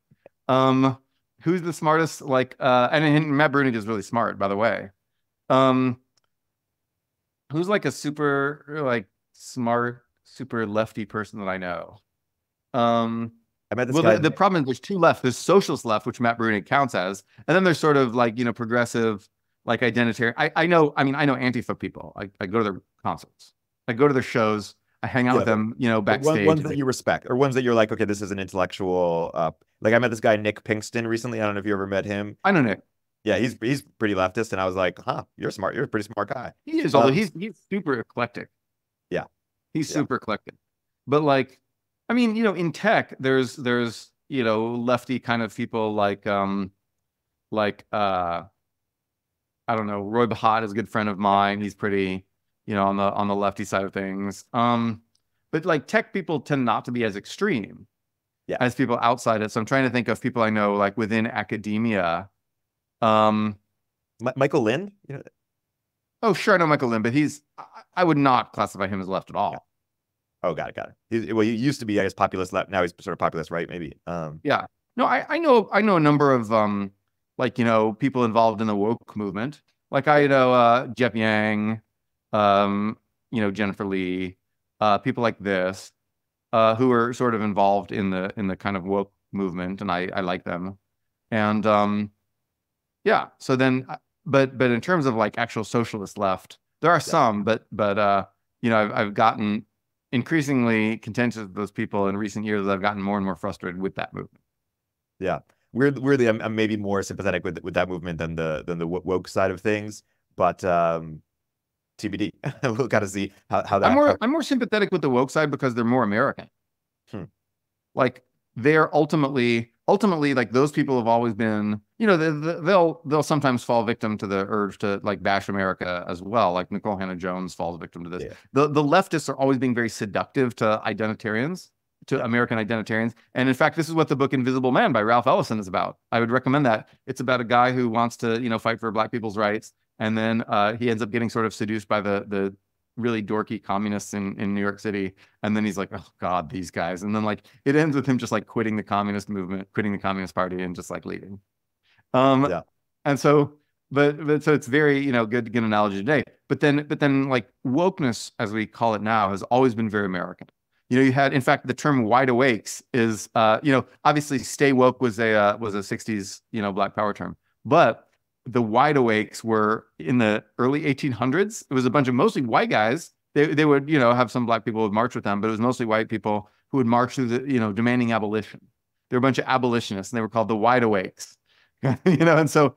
Who's the smartest? Like, and Matt Bruenig is really smart, by the way. Who's like a super like smart, super lefty person that I know? I met this guy. The problem is there's two left. There's socialist left, which Matt Bruenig counts as, and then there's sort of like progressive. Like identitarian. I know Antifa people. I go to their concerts. I go to their shows. I hang out with them, backstage. Ones that you respect, or ones that you're like, okay, this is an intellectual. Like I met this guy, Nick Pinkston, recently. I don't know if you ever met him. I know Nick. Yeah, he's pretty leftist, and I was like, huh, you're smart. You're a pretty smart guy. He is, although he's super eclectic. Yeah. He's Yeah. super eclectic. But like, I mean, in tech, there's lefty kind of people like I don't know, Roy Bahat is a good friend of mine. He's pretty, on the lefty side of things. But like tech people tend not to be as extreme as people outside it. So I'm trying to think of people I know like within academia. Michael Lind, Oh, sure, I know Michael Lind, but I would not classify him as left at all. Oh, got it. He used to be, I guess, populist left. Now he's sort of populist right, maybe. Yeah. No, I know a number of people involved in the woke movement. Like I know Jeff Yang, Jennifer Lee, people like this, who are sort of involved in the kind of woke movement, and I like them. And yeah, so then but in terms of like actual socialist left, there are some, but I've gotten increasingly contentious with those people in recent years. I've gotten more and more frustrated with that movement. Yeah. Weirdly, I'm maybe more sympathetic with that movement than the woke side of things, but TBD. We'll kind of see how that. I'm more sympathetic with the woke side because they're more American. Like they're ultimately like those people have always been, they'll sometimes fall victim to the urge to like bash America as well. Like Nicole Hannah-Jones falls victim to this. Yeah. The leftists are always being very seductive to identitarians. To American identitarians. And in fact, this is what the book Invisible Man by Ralph Ellison is about. I would recommend that. It's about a guy who wants to, fight for Black people's rights. And then he ends up getting sort of seduced by the really dorky communists in New York City. And then he's like, oh God, these guys. And then like it ends with him just like quitting the communist movement, quitting the Communist Party and just like leaving. And so, but so it's very, good analogy today. But then like wokeness, as we call it now, has always been very American. You had, in fact, the term wide awakes is, obviously stay woke was a 60s, Black Power term, but the wide awakes were in the early 1800s. It was a bunch of mostly white guys. They would, have some Black people who would march with them, but it was mostly white people who would march through the, demanding abolition. They were a bunch of abolitionists and they were called the wide awakes, and so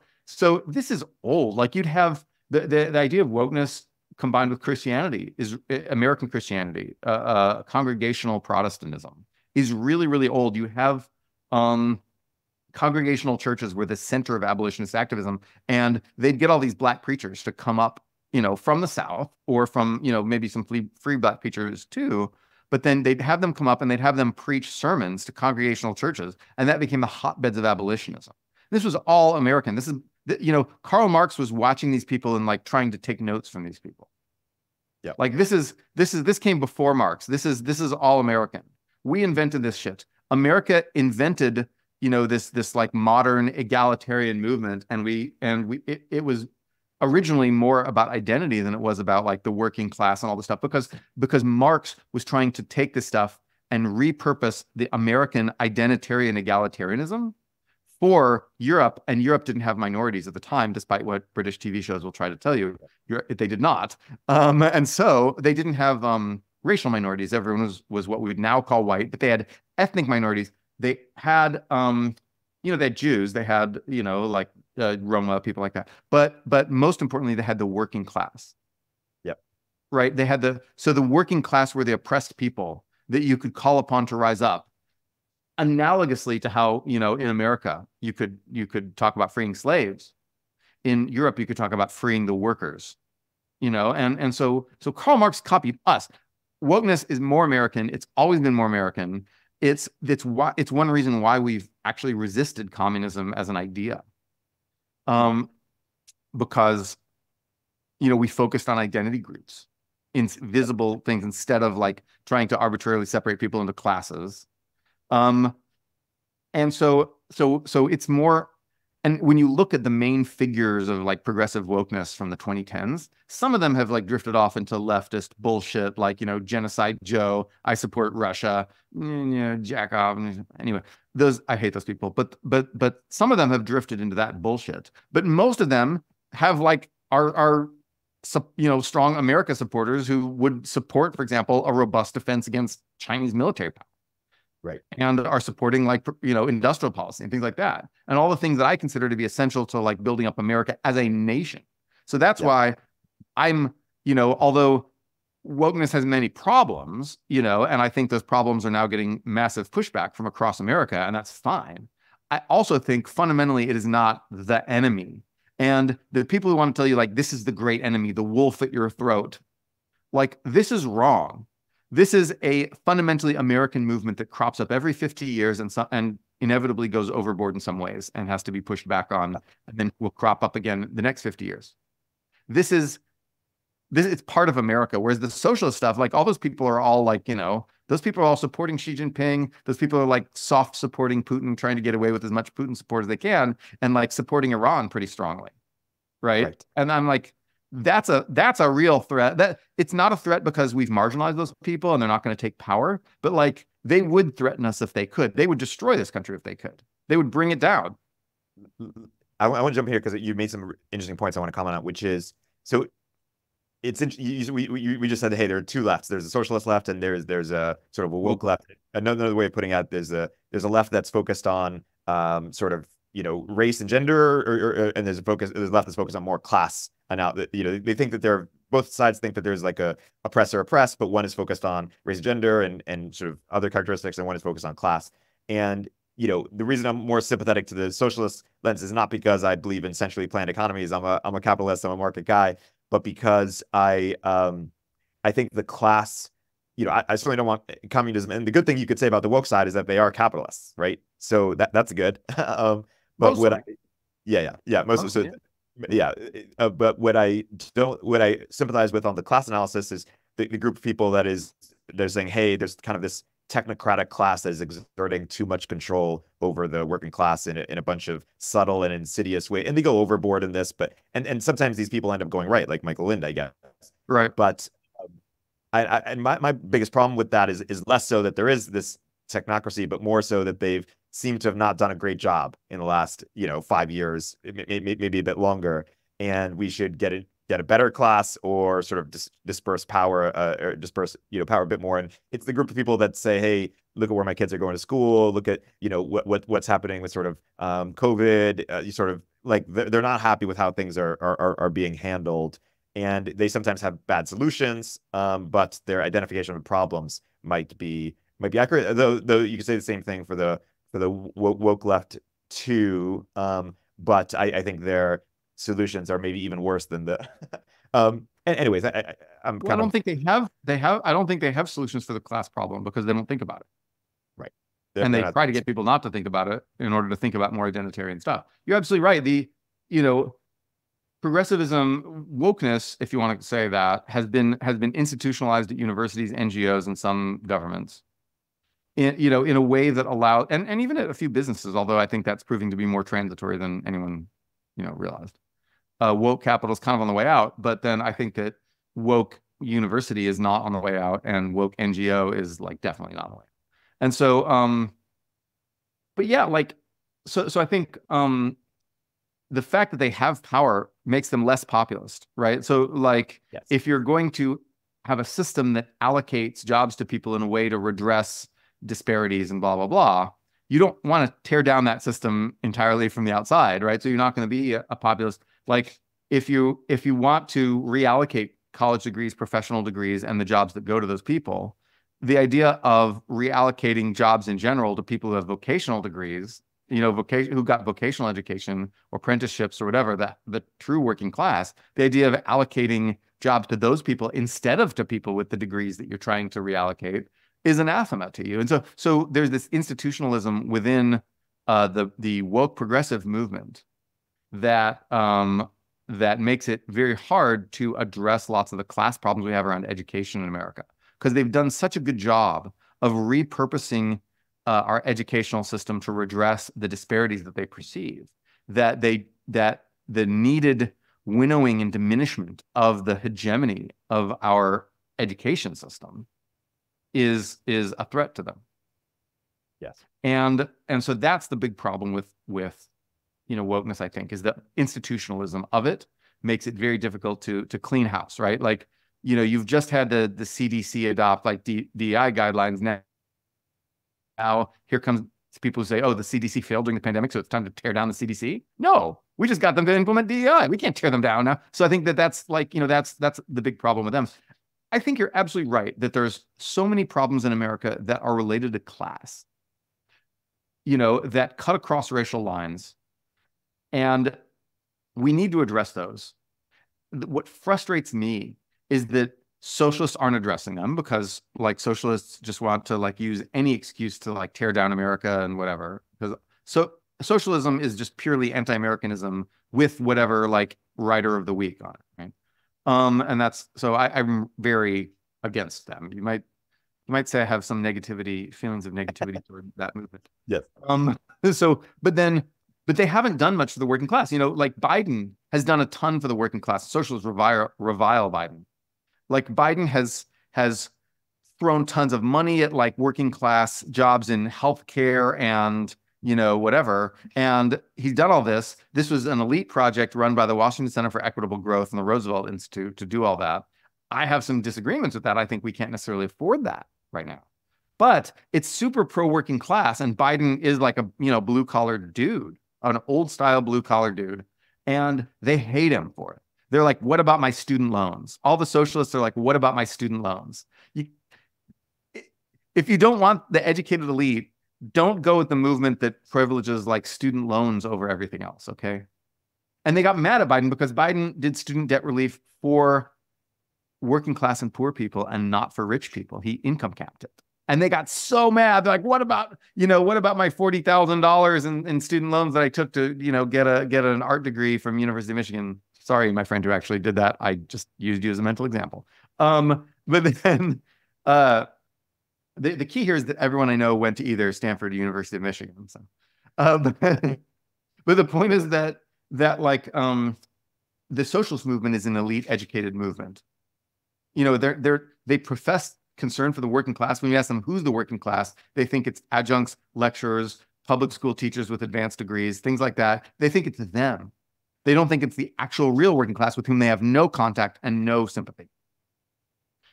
this is old. Like you'd have the idea of wokeness combined with Christianity is American Christianity, congregational Protestantism is really, really old. You have congregational churches were the center of abolitionist activism, and they'd get all these Black preachers to come up, from the South or from, maybe some free Black preachers too. But then they'd have them come up and they'd have them preach sermons to congregational churches, and that became the hotbeds of abolitionism. This was all American. This is, Karl Marx was watching these people and like trying to take notes from these people. Yeah. Like this came before Marx. This is all American. We invented this shit. America invented, this like modern egalitarian movement. And it was originally more about identity than it was about like the working class and all this stuff, because Marx was trying to take this stuff and repurpose the American identitarian egalitarianism for Europe, and Europe didn't have minorities at the time, despite what British TV shows will try to tell you. They did not. And so they didn't have racial minorities. Everyone was what we would now call white, but they had ethnic minorities. They had, they had Jews. They had, like Roma, people like that. But most importantly, they had the working class. Yep. Right? They had so the working class were the oppressed people that you could call upon to rise up. Analogously to how, in America, you could talk about freeing slaves. In Europe, you could talk about freeing the workers, and so Karl Marx copied us. Wokeness is more American. It's always been more American. It's one reason why we've actually resisted communism as an idea. Because, we focused on identity groups, invisible things, instead of like trying to arbitrarily separate people into classes. And so it's more, and when you look at the main figures of like progressive wokeness from the 2010s, some of them have like drifted off into leftist bullshit, like, Genocide Joe, I support Russia, jack off. Anyway, I hate those people, but some of them have drifted into that bullshit. But most of them have like are strong America supporters who would support, for example, a robust defense against Chinese military power. Right. And are supporting like, industrial policy and things like that. And all the things that I consider to be essential to like building up America as a nation. So that's why I'm, although wokeness has many problems, and I think those problems are now getting massive pushback from across America, and that's fine. I also think fundamentally it is not the enemy. And the people who want to tell you, like, this is the great enemy, the wolf at your throat, like, this is wrong. This is a fundamentally American movement that crops up every 50 years and inevitably goes overboard in some ways and has to be pushed back on, and then will crop up again the next 50 years. It's part of America. Whereas the socialist stuff, like, all those people are all like, those people are all supporting Xi Jinping. Those people are like soft supporting Putin, trying to get away with as much Putin support as they can, and like supporting Iran pretty strongly. Right. And I'm like, that's a real threat. That it's not a threat because we've marginalized those people and they're not going to take power, but like, they would threaten us if they could. They would destroy this country if they could. They would bring it down. I want to jump here because you made some interesting points I want to comment on, which is, so we just said, hey, there are two lefts. There's a socialist left and there's a sort of a woke left. Another way of putting it, there's a left that's focused on sort of, race and gender, and there's a left that's focused on more class. And now that, they think that both sides think that there's like a oppressor oppressed, but one is focused on race and gender and sort of other characteristics, and one is focused on class. And the reason I'm more sympathetic to the socialist lens is not because I believe in centrally planned economies. I'm a capitalist, I'm a market guy, but because I think the class, I certainly don't want communism. And the good thing you could say about the woke side is that they are capitalists, right? So that's good. But but what I sympathize with on the class analysis is the group of people they're saying, hey, there's kind of this technocratic class that is exerting too much control over the working class in a bunch of subtle and insidious ways, and they go overboard in this. But and sometimes these people end up going right, like Michael Lind, I guess. Right. But my biggest problem with that is less so that there is this technocracy, but more so that they've seemed to have not done a great job in the last 5 years, maybe a bit longer, and we should get a better class, or sort of disperse power, or disperse power a bit more. And it's the group of people that say, hey, look at where my kids are going to school, look at what's happening with sort of COVID, you sort of like they're not happy with how things are being handled, and they sometimes have bad solutions, but their identification of problems might be accurate, though you could say the same thing for the woke left too, but I think their solutions are maybe even worse than the anyways, I don't think they have solutions for the class problem because they don't think about it. Right. And they try to get people not to think about it in order to think about more identitarian stuff. You're absolutely right. The progressivism, wokeness, if you want to say that, has been institutionalized at universities, NGOs, and some governments in a way that allowed, and even at a few businesses, although I think that's proving to be more transitory than anyone realized. Woke capital is kind of on the way out, but then I think that woke university is not on the way out, and woke NGO is like definitely not on the way out. And so, but yeah, like, so I think the fact that they have power makes them less populist, right? So like, yes, if you're going to have a system that allocates jobs to people in a way to redress disparities and blah, blah, blah, you don't want to tear down that system entirely from the outside, right? So you're not going to be a populist. Like if you want to reallocate college degrees, professional degrees, and the jobs that go to those people, the idea of reallocating jobs in general to people who have vocational degrees, who got vocational education or apprenticeships or whatever, the true working class, the idea of allocating jobs to those people instead of to people with the degrees that you're trying to reallocate is anathema to you. And so there's this institutionalism within the woke progressive movement that makes it very hard to address lots of the class problems we have around education in America, because they've done such a good job of repurposing our educational system to redress the disparities that they perceive, that the needed winnowing and diminishment of the hegemony of our education system is a threat to them. Yes. And so that's the big problem with wokeness, I think, is the institutionalism of it makes it very difficult to clean house, right? Like, you've just had the CDC adopt like DEI guidelines. Now here comes people who say, oh, the CDC failed during the pandemic, so it's time to tear down the CDC. No, we just got them to implement DEI. We can't tear them down now. So I think that's the big problem with them. I think you're absolutely right that there's so many problems in America that are related to class, that cut across racial lines. And we need to address those. What frustrates me is that socialists aren't addressing them because socialists just want to use any excuse to tear down America and whatever. Because socialism is just purely anti-Americanism with whatever writer of the week on it, right? And that's so I'm very against them. You might say I have some feelings of negativity toward that movement. Yes. But they haven't done much for the working class. Biden has done a ton for the working class. Socialists revile Biden. Biden has thrown tons of money at working class jobs in healthcare and whatever. And he's done all this. This was an elite project run by the Washington Center for Equitable Growth and the Roosevelt Institute to do all that. I have some disagreements with that. I think we can't necessarily afford that right now. But it's super pro-working class, and Biden is a blue-collar dude, an old-style blue-collar dude, and they hate him for it. They're like, what about my student loans? All the socialists are like, what about my student loans? If you don't want the educated elite, don't go with the movement that privileges student loans over everything else, okay? And they got mad at Biden because Biden did student debt relief for working class and poor people and not for rich people. He income capped it. And they got so mad. They're like, what about my $40,000 in student loans that I took to, get an art degree from University of Michigan? Sorry, my friend who actually did that. I just used you as a mental example. But then the key here is that everyone I know went to either Stanford or University of Michigan. So, but the point is that the socialist movement is an elite educated movement. They profess concern for the working class. When you ask them who's the working class, they think it's adjuncts, lecturers, public school teachers with advanced degrees, things like that. They think it's them. They don't think it's the actual real working class with whom they have no contact and no sympathy.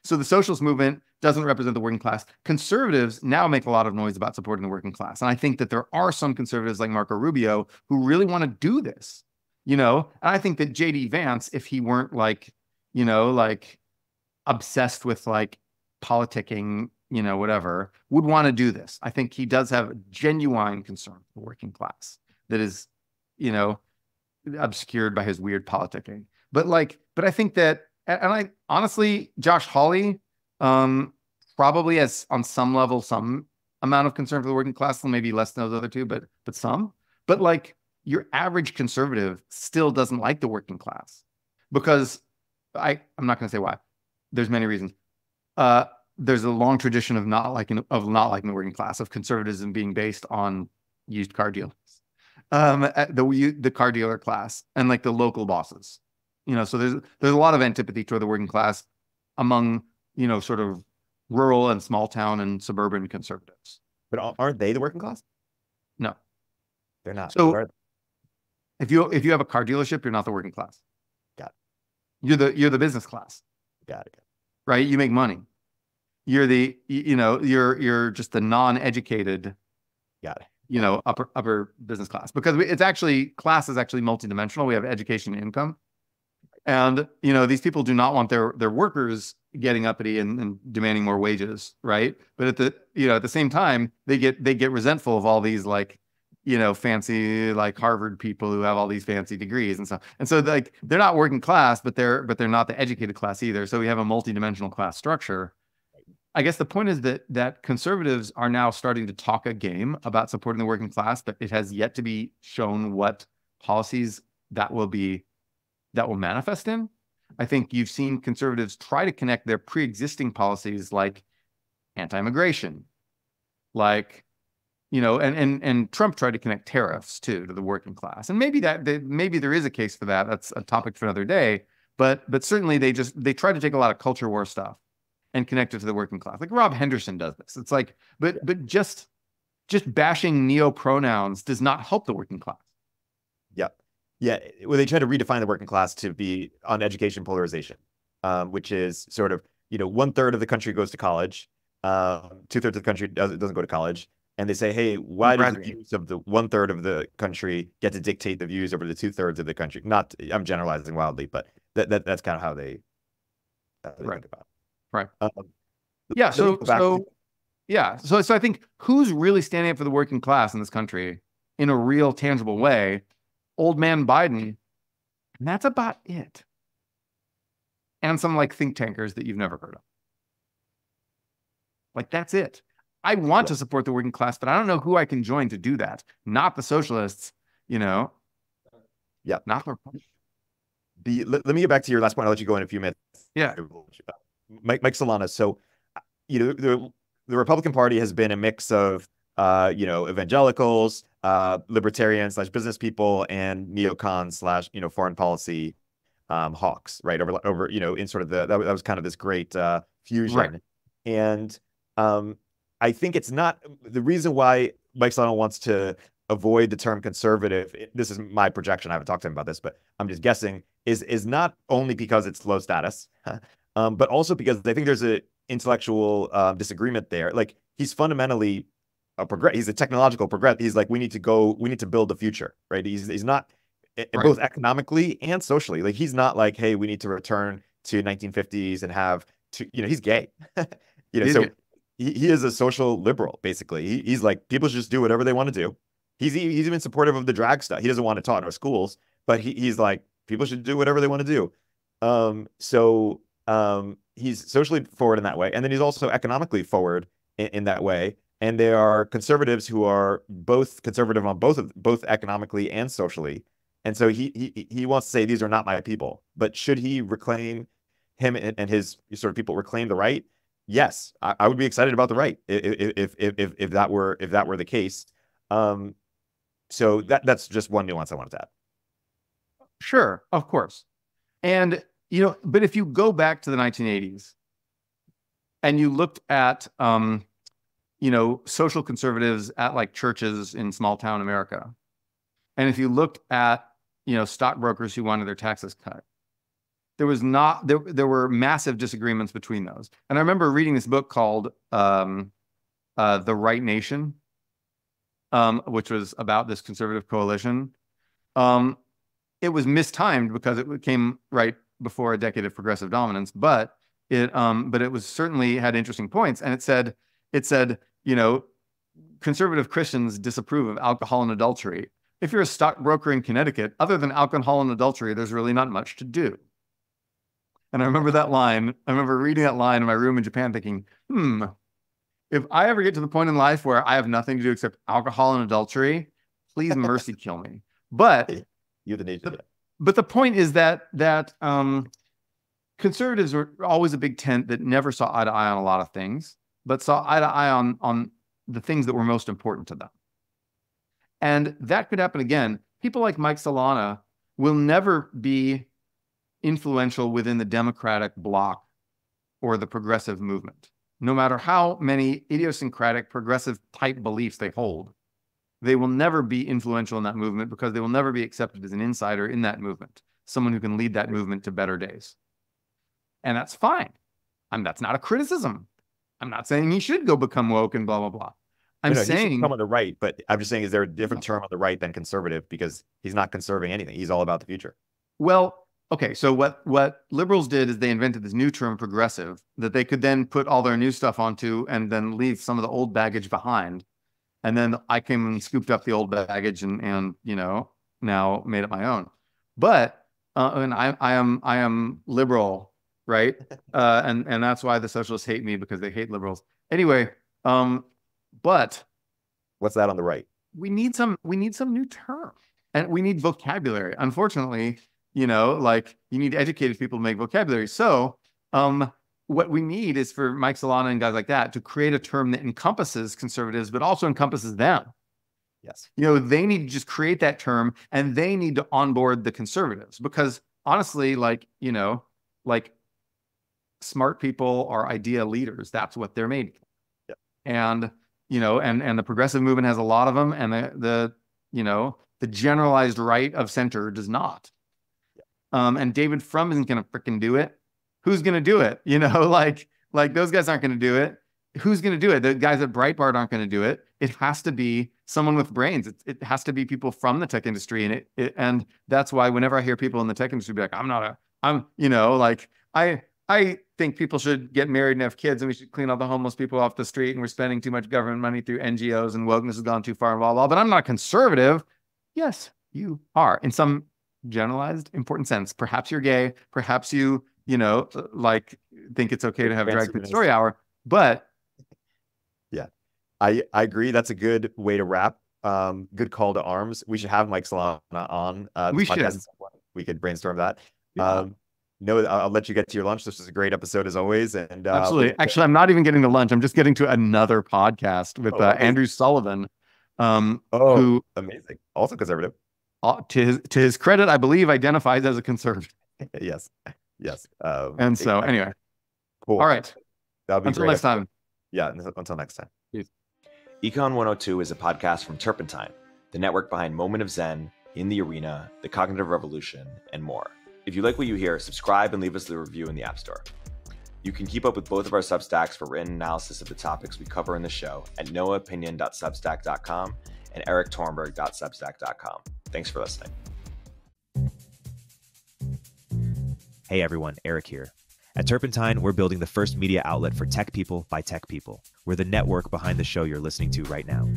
So the socialist movement doesn't represent the working class. Conservatives now make a lot of noise about supporting the working class. And I think that there are some conservatives like Marco Rubio who really want to do this, and I think that JD Vance, if he weren't obsessed with politicking, whatever, would want to do this. I think he does have a genuine concern for the working class that is, obscured by his weird politicking. But I think that, and I honestly, Josh Hawley probably has on some level some amount of concern for the working class, maybe less than those other two, but some. But your average conservative still doesn't like the working class because I'm not going to say why. There's many reasons. There's a long tradition of not liking the working class, of conservatism being based on used car dealers, the car dealer class, and the local bosses. So there's a lot of antipathy toward the working class among sort of rural and small town and suburban conservatives. But aren't they the working class? No, they're not. So if you have a car dealership, you're not the working class. Got it. You're the business class. Got it. Right? You make money. You're you're just the non-educated. Got it. Upper business class, because class is actually multidimensional. We have education and income. And, these people do not want their workers getting uppity and demanding more wages. Right. But at the same time, they get resentful of all these fancy Harvard people who have all these fancy degrees and stuff. And so they're not working class, but they're not the educated class either. So we have a multidimensional class structure. I guess the point is that conservatives are now starting to talk a game about supporting the working class, but it has yet to be shown what policies that will manifest in. I think you've seen conservatives try to connect their pre-existing policies like anti-immigration, and Trump tried to connect tariffs too to the working class. And maybe there is a case for that. That's a topic for another day. But certainly they try to take a lot of culture war stuff and connect it to the working class. Rob Henderson does this. It's but just bashing neo-pronouns does not help the working class. Yep. Yeah. Well, they try to redefine the working class to be on education polarization, which is sort of, 1/3 of the country goes to college, 2/3 of the country doesn't go to college. And they say, hey, why does the views of the 1/3 of the country get to dictate the views over the 2/3 of the country? I'm generalizing wildly, but that's kind of how they think about it. Right. Um, Yeah. let me go back to- Yeah. So I think who's really standing up for the working class in this country in a real tangible way? Old man Biden. And that's about it. And some like think tankers that you've never heard of. Like, that's it. I want to support the working class, but I don't know who I can join to do that. Not the socialists, you know. Yeah. Not the let me get back to your last point. I'll let you go in a few minutes. Yeah. Mike Solana. So, you know, the Republican Party has been a mix of, you know, evangelicals, libertarians / business people, and neocons / foreign policy hawks, right? Over, you know, in sort of that was kind of this great fusion. Right. And I think it's not the reason why Mike Solana wants to avoid the term conservative. This is my projection. I haven't talked to him about this, but I'm just guessing. Is not only because it's low status, but also because I think there's a intellectual disagreement there. Like, he's fundamentally he's a technological progress. He's like, we need to build the future, right? He's not both economically and socially. Like, he's not like, hey, we need to return to 1950s and have to, you know, he's gay. You know, so he is a social liberal, basically. He's like, people should just do whatever they want to do. He's even supportive of the drag stuff. He doesn't want it taught in our schools, but he's like, people should do whatever they want to do. He's socially forward in that way. And then he's also economically forward in that way. And there are conservatives who are both conservative on both economically and socially. And so he wants to say, these are not my people. But should he reclaim, him and his sort of people reclaim the right? Yes, I would be excited about the right if that were the case. So that's just one nuance I wanted to add. Sure, of course. And, you know, but if you go back to the 1980s and you looked at, you know, social conservatives at like churches in small town America, and if you looked at, you know, stockbrokers who wanted their taxes cut, there were massive disagreements between those. And I remember reading this book called The Right Nation, which was about this conservative coalition. It was mistimed because it came right before a decade of progressive dominance, but it was certainly had interesting points. And it said, you know, conservative Christians disapprove of alcohol and adultery. If you're a stockbroker in Connecticut, other than alcohol and adultery, there's really not much to do. And I remember that line. I remember reading that line in my room in Japan thinking, if I ever get to the point in life where I have nothing to do except alcohol and adultery, please mercy kill me. But but the point is that conservatives were always a big tent that never saw eye to eye on a lot of things, but saw eye to eye on the things that were most important to them. And that could happen again. People like Mike Solana will never be influential within the Democratic bloc or the progressive movement. No matter how many idiosyncratic progressive type beliefs they hold, they will never be influential in that movement because they will never be accepted as an insider in that movement, someone who can lead that movement to better days. And that's fine. That's not a criticism. I'm not saying he should go become woke and blah, blah, blah. I'm saying he should come on the right, but I'm just saying, is there a different term on the right than conservative? Because he's not conserving anything. He's all about the future. Well, okay, so what liberals did is they invented this new term, progressive, that they could then put all their new stuff onto and then leave some of the old baggage behind. And then I came and scooped up the old baggage and you know, now made it my own. But and I am liberal, right? And that's why the socialists hate me, because they hate liberals. Anyway, but what's that on the right? We need some new term, and we need vocabulary. Unfortunately, you know, like, you need educated people to make vocabulary. So what we need is for Mike Solana and guys like that to create a term that encompasses conservatives, but also encompasses them. Yes. You know, they need to just create that term, and they need to onboard the conservatives, because honestly, like, you know, like, smart people are idea leaders. That's what they're made for. Yep. And, you know, and the progressive movement has a lot of them, and the you know, the generalized right of center does not. And David Frum isn't going to freaking do it. Who's going to do it? You know, like those guys aren't going to do it. Who's going to do it? The guys at Breitbart aren't going to do it. It has to be someone with brains. It has to be people from the tech industry. And and that's why whenever I hear people in the tech industry be like, I'm, you know, like, I I think people should get married and have kids, and we should clean all the homeless people off the street, and we're spending too much government money through NGOs, and wokeness has gone too far, and blah, blah, but I'm not conservative. Yes, you are, in some generalized, important sense. Perhaps you're gay. Perhaps you like think it's okay to have drag queen story hour, but yeah, I agree. That's a good way to wrap. Good call to arms. We should have Mike Solana on. We should. We could brainstorm that. Yeah. No, I'll let you get to your lunch. This was a great episode as always. And absolutely. Actually, I'm not even getting to lunch. I'm just getting to another podcast with Andrew Sullivan. Who amazing. Also conservative. To his credit, I believe identifies as a conservative. Yes. And so anyway. Cool. All right. That'll be until next time. Yeah, until next time. Peace. Econ 102 is a podcast from Turpentine, the network behind Moment of Zen, In the Arena, The Cognitive Revolution, and more. If you like what you hear, subscribe and leave us a review in the App Store. You can keep up with both of our Substacks for written analysis of the topics we cover in the show at noahopinion.substack.com and erictorenberg.substack.com. Thanks for listening. Hey everyone, Erik here. At Turpentine, we're building the first media outlet for tech people by tech people. We're the network behind the show you're listening to right now.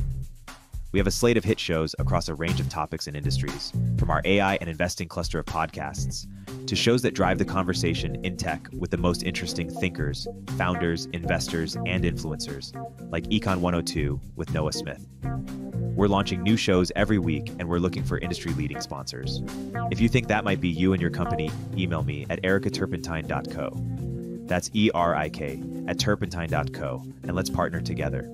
We have a slate of hit shows across a range of topics and industries, from our AI and investing cluster of podcasts to shows that drive the conversation in tech with the most interesting thinkers, founders, investors, and influencers, like Econ 102 with Noah Smith. We're launching new shows every week, and we're looking for industry-leading sponsors. If you think that might be you and your company, email me at eric@turpentine.co. That's ERIK @turpentine.co, and let's partner together.